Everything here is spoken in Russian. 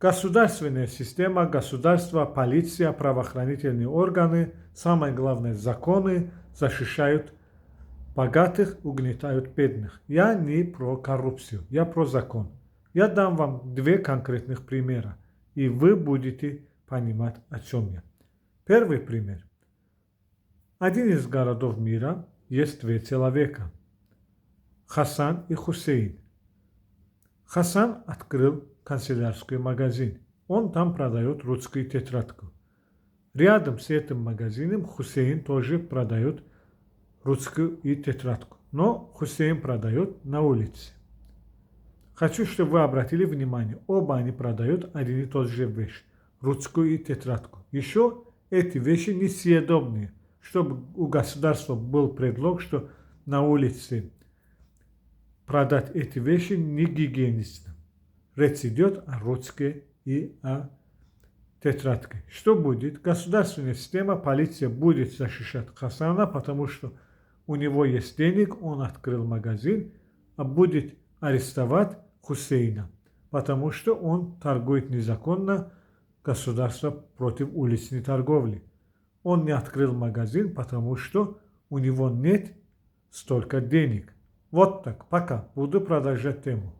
Государственная система, государство, полиция, правоохранительные органы, самое главное, законы защищают богатых, угнетают бедных. Я не про коррупцию, я про закон. Я дам вам два конкретных примера, и вы будете понимать, о чем я. Первый пример. Один из городов мира есть два человека. Хасан и Хусейн. Хасан открыл канцелярский магазин. Он там продает русскую тетрадку. Рядом с этим магазином Хусейн тоже продает русскую и тетрадку. Но Хусейн продает на улице. Хочу, чтобы вы обратили внимание, оба они продают один и тот же вещь. Русскую и тетрадку. Еще эти вещи несъедобные. Чтобы у государства был предлог, что на улице продать эти вещи не гигиенично. Речь идет о русской и о тетрадке. Что будет? Государственная система, полиция будет защищать Хасана, потому что у него есть денег, он открыл магазин, а будет арестовать Хусейна, потому что он торгует незаконно, государство против уличной торговли. Он не открыл магазин, потому что у него нет столько денег. Вот так, пока. Буду продолжать тему.